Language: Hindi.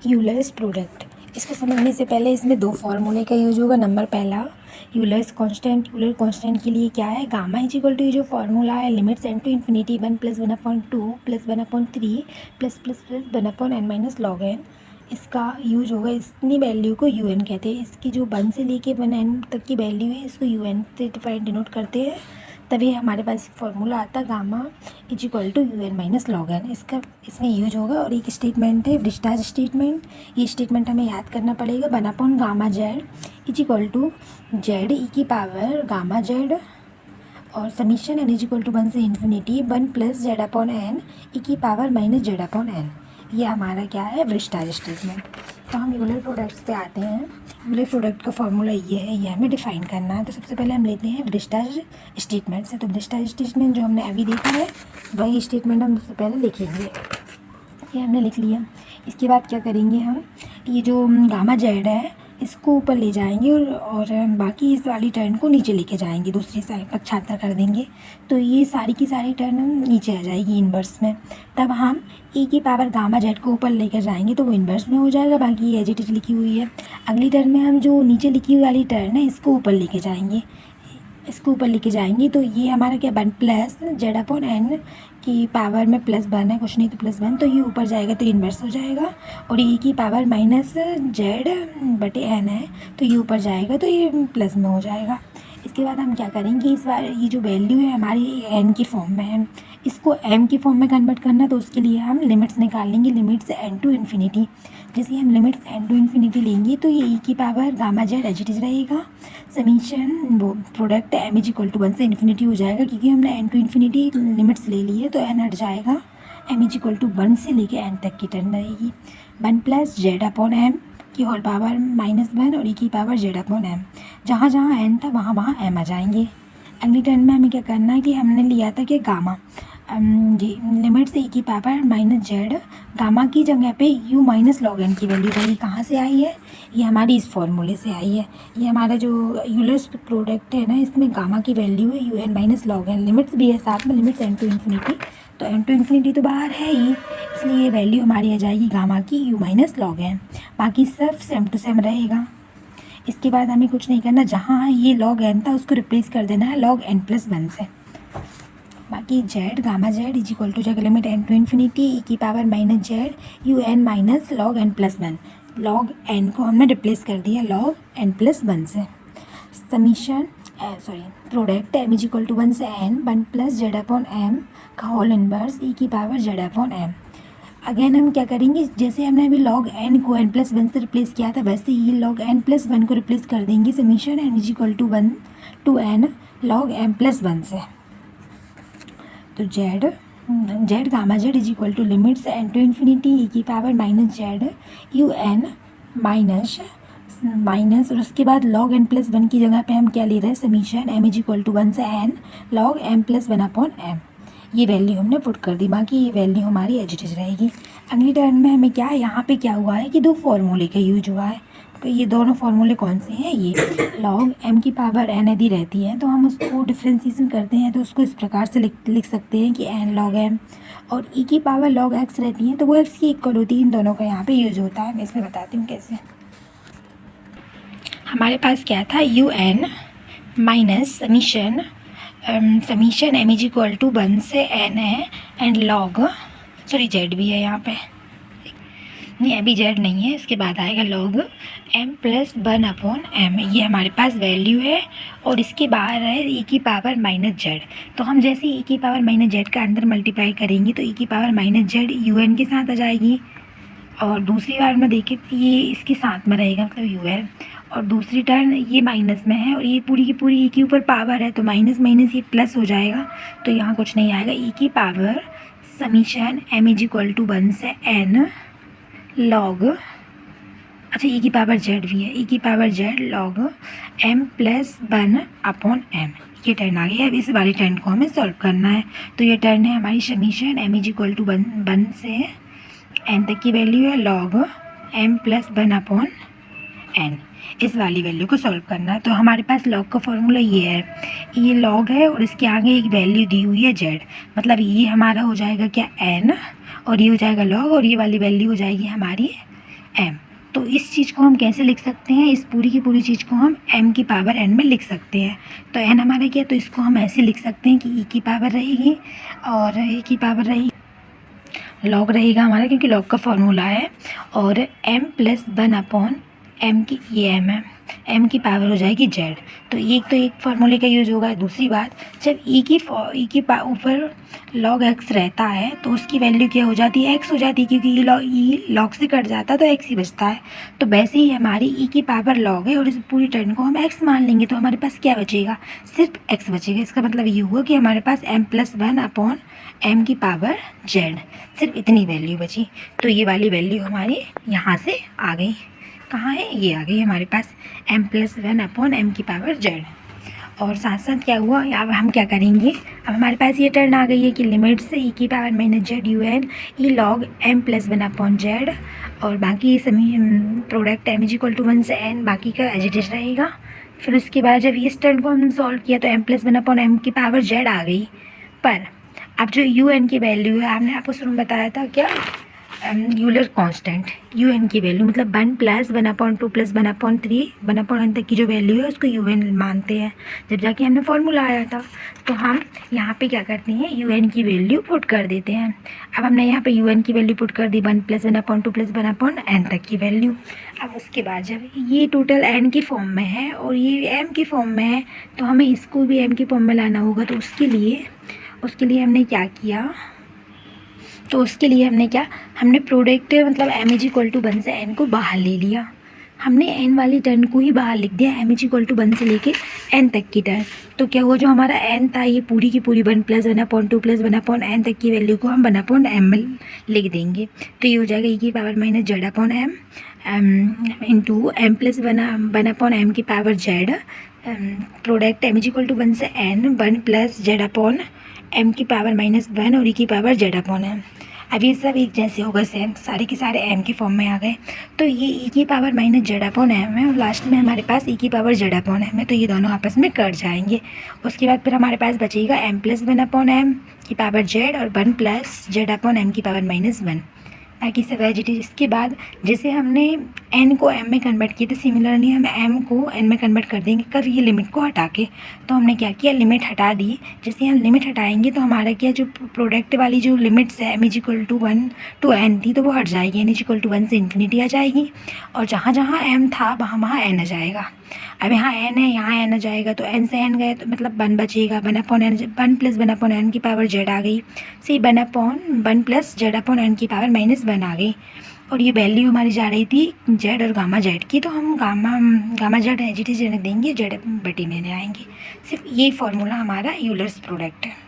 Euler's product. इसको समझने से पहले इसमें दो फार्मूले का यूज होगा। नंबर पहला, यूलर्स कांस्टेंट। यूलर कांस्टेंट के लिए क्या है, गामा इज इक्वल टू, ये जो फार्मूला है limits N to infinity 1 + 1/2 + 1/3 +++ 1/n - log n। इसका यूज होगा, इतनी वैल्यू को यू एन कहते हैं। इसकी जो 1 से लेके 1n तक की वैल्यू है इसको यू एन से डिनोट करते हैं। तभी हमारे पास फार्मूला आता है gamma is equal to u n minus log n. इसका इसमें यूज होगा। और एक स्टेटमेंट है डिस्चार्ज स्टेटमेंट। ये स्टेटमेंट हमें याद करना पड़ेगा। 1/, gamma z is equal to z e की पावर गामा जेड और summation n is equal to 1 से इन्फिनिटी 1 + z/n ई की पावर -z/n। ये हमारा क्या है, डिस्चार्ज स्टेटमेंट। तो हम यूलर प्रोडक्ट्स पे आते हैं। यूलर प्रोडक्ट का फॉर्मूला ये है, ये हमें डिफाइन करना है। तो सबसे पहले हम लेते हैं डिस्चार्ज स्टेटमेंट से। तो डिस्चार्ज स्टेटमेंट जो हमने अभी देखा है वही स्टेटमेंट हम सबसे पहले लिखेंगे। ये हमने लिख लिया। इसके बाद क्या करेंगे हम, ये जो गामा जेड है इसको ऊपर ले जाएंगे और बाकी इस वाली टर्न को नीचे लेके जाएंगे, दूसरी साइड पर छात्र कर देंगे। तो ये सारी की सारी टर्न हम नीचे आ जाएगी इन्वर्स में। तब हम ई की पावर गामा जेड को ऊपर लेकर जाएंगे तो वो इन्वर्स में हो जाएगा, बाकी ये एज इट इज लिखी हुई है। अगली टर्न में हम जो नीचे लिखी हुई वाली टर्न है इसको ऊपर लेके जाएंगे, इसको ऊपर लेके जाएंगे। तो ये हमारा क्या, 1 + z/n की पावर में +1 है, कुछ नहीं तो +1, तो ये ऊपर जाएगा तो इन्वर्स हो जाएगा। और e की पावर -z/n है तो ये ऊपर जाएगा तो ये प्लस में हो जाएगा। इसके बाद हम क्या करेंगे, इस बार ये जो वैल्यू है हमारी n की फॉर्म में है, इसको m की फॉर्म में कन्वर्ट करना। तो उसके लिए हम लिमिट्स निकाल लेंगे, लिमिट्स n टू इन्फिनिटी। जैसे हम लिमिट्स n टू इन्फिनिटी लेंगे तो ये e की power gamma z as it is रहेगा। समीशन वो product m is equal to 1 से इन्फिनिटी हो जाएगा, क्योंकि हमने n टू इन्फिनिटी लिमिट्स ले ली है तो n हट जाएगा। m इज इक्वल टू 1 से लेके n तक की टर्म रहेगी। 1 + z/m की होल पावर -1 और e की पावर z/m। जहाँ जहाँ n था वहाँ वहाँ m आ जाएंगे। अगली टर्म में हमें क्या करना है कि हमने लिया था कि गामा जी लिमिट से e की पावर -z, गामा की जगह पे u माइनस लॉग n की वैल्यू रहेगी। कहाँ से आई है, ये हमारी इस फॉर्मूले से आई है। ये हमारा जो यूलर्स प्रोडक्ट है ना, इसमें गामा की वैल्यू है u n minus log n। Limits भी है साथ में, लिमिट्स n टू इन्फिनिटी, तो n टू इन्फिनिटी तो बाहर है ही, इसलिए ये वैल्यू हमारी आ जाएगी गामा की u माइनस लॉग n। बाकी सब सेम टू सेम रहेगा। इसके बाद हमें कुछ नहीं करना, जहाँ ये लॉग n था उसको रिप्लेस कर देना है log n+1 से। बाकी z gamma z is equal to जगह limit n to infinity e की power -z u n minus log n+1। log n को हमने रिप्लेस कर दिया log n+1 से। Summation product m is equal to 1 से n 1 + z/m का होल इनवर्स e की पावर z/m। अगेन हम क्या करेंगे, जैसे हमने अभी log n को n+1 से रिप्लेस किया था वैसे ही log n+1 को रिप्लेस कर देंगे। Summation n is equal to 1 to n log m+1 से। तो z gamma z is equal to limits n to infinity e की पावर -z u n माइनस और उसके बाद log n+1 की जगह पे हम क्या ले रहे हैं, summation m is equal to 1 से n log m+1/m। ये वैल्यू हमने पुट कर दी, बाकी ये वैल्यू हमारी एज इट इज रहेगी। अगली टर्म में हमें क्या है, यहाँ पे क्या हुआ है कि दो फार्मूले का यूज हुआ है। तो ये दोनों फार्मूले कौन से हैं, ये log m की पावर n यदि रहती है तो हम उसको डिफ्रेंसिएशन करते हैं तो उसको इस प्रकार से लिख सकते हैं कि n log m, और e की पावर log x रहती है तो वो x की इक्वल होती है। इन दोनों का यहाँ पे यूज होता है। मैं इसमें बताती हूँ कैसे। हमारे पास क्या था, u n minus summation m is equal to 1 से n है एंड log z भी है यहाँ पे, नहीं अभी जेड नहीं है, इसके बाद आएगा log m+1/m। ये हमारे पास वैल्यू है और इसके बाहर है e की पावर -z। तो हम जैसे e की पावर -z का अंदर मल्टीप्लाई करेंगे तो e की पावर -z un के साथ आ जाएगी, और दूसरी बार में देखें तो ये इसके साथ में रहेगा, मतलब un, और दूसरी टर्न ये माइनस में है और ये पूरी की पूरी e के ऊपर पावर है तो माइनस माइनस ये प्लस हो जाएगा, तो यहाँ कुछ नहीं आएगा। e की power summation m is equal to 1 से n log, अच्छा e की पावर z भी है, e की पावर z log m+1/m। ये टर्न आ गई। अब इस वाली टर्न को हमें सॉल्व करना है। तो ये टर्न है हमारी summation m is equal to 1 से n तक की वैल्यू है log m+1/n। इस वाली वैल्यू को सॉल्व करना है। तो हमारे पास log का फॉर्मूला ये है, ये log है और इसके आगे एक वैल्यू दी हुई है z, मतलब ये हमारा हो जाएगा क्या n, और ये हो जाएगा log, और ये वाली वैल्यू हो जाएगी हमारी m। तो इस चीज़ को हम कैसे लिख सकते हैं, इस पूरी की पूरी चीज़ को हम m की पावर n में लिख सकते हैं। तो n हमारा क्या, तो इसको हम ऐसे लिख सकते हैं कि e की पावर रहेगी और e की पावर रहेगी, लॉग रहेगा हमारा क्योंकि लॉग का फॉर्मूला है, और m+1/m की, ये m है, m की पावर हो जाएगी z। तो एक फार्मूले का यूज होगा। दूसरी बात, जब e की ऊपर log x रहता है तो उसकी वैल्यू क्या हो जाती है, x हो जाती है, क्योंकि e log से कट जाता है तो x ही बचता है। तो वैसे ही हमारी e की पावर log है और इस पूरी टर्म को हम x मान लेंगे, तो हमारे पास क्या बचेगा, सिर्फ x बचेगा। इसका मतलब ये हुआ कि हमारे पास m+1/m की पावर z, सिर्फ इतनी वैल्यू बची। तो ये वाली वैल्यू हमारी यहाँ से आ गई, कहाँ है, ये आ गई हमारे पास m+1/m की पावर z। और साथ साथ क्या हुआ, अब हम क्या करेंगे, अब हमारे पास ये टर्न आ गई है कि लिमिट से e की power -z un e log m+1/z, और बाकी सभी प्रोडक्ट m=1 से n बाकी का एज इट इज रहेगा। फिर उसके बाद जब इस टर्न को हम सॉल्व किया तो m+1/m की पावर z आ गई। पर अब जो un की वैल्यू है, हमने आपको शुरू में बताया था क्या, यूलर कांस्टेंट un की वैल्यू मतलब 1 + 1/2 + 1/3 1/n तक की जो वैल्यू है उसको un मानते हैं। जब जाके हमने फॉर्मूला आया था तो हम यहाँ पे क्या करते हैं, un की वैल्यू पुट कर देते हैं। अब हमने यहाँ पे un की वैल्यू पुट कर दी 1 + 1/2 + 1/n तक की वैल्यू। अब उसके बाद जब ये टोटल n की फॉर्म में है और ये m की फॉर्म में है तो हमें इसको भी m की फॉर्म में लाना होगा। तो उसके लिए हमने क्या किया, हमने प्रोडक्ट मतलब m=1 से n को बाहर ले लिया। हमने n वाली टर्न को ही बाहर लिख दिया, m=1 से लेके n तक की टर्न। तो क्या हुआ, जो हमारा n था ये पूरी की पूरी 1 + 1/2 + 1/n तक की वैल्यू को हम 1/m लिख देंगे। तो ये हो जाएगा e की पावर -z/m इंटू m+1/m की पावर z, प्रोडक्ट m=1 से n 1 + z/m की पावर -1 और e की पावर z/m। अब ये सब एक जैसे होगा, सेम सारे के सारे m की फॉर्म में आ गए। तो ये e की पावर -z/m है और लास्ट में हमारे पास e की पावर z/m है, तो ये दोनों आपस में कट जाएंगे। उसके बाद फिर हमारे पास बचेगा m+1/m की पावर z और 1 + z/m की पावर -1, बाकी सब एज इट इज। इसके बाद जैसे हमने n को m में कन्वर्ट किया तो सिमिलरली हम m को n में कन्वर्ट कर देंगे, कर ये लिमिट को हटा के। तो हमने क्या किया, लिमिट हटा दी। जैसे हम लिमिट हटाएंगे तो हमारा क्या, जो प्रोडक्ट वाली जो लिमिट्स है m=1 to n थी तो वो हट जाएगी, n=1 से इन्फिनिटी आ जाएगी, और जहाँ जहाँ m था वहाँ n आ जाएगा। अब यहाँ n है, यहाँ n आ जाएगा, तो n से n गए तो मतलब 1 बचेगा, 1/n 1 + 1/n की पावर z आ गई, सी 1/1 + z/n की पावर -1 आ गई। और ये वैल्यू हमारी जा रही थी z और गामा z की, तो हम gamma z as it is रख देंगे, z बटे में आएंगे। सिर्फ ये फार्मूला हमारा यूलर्स प्रोडक्ट है।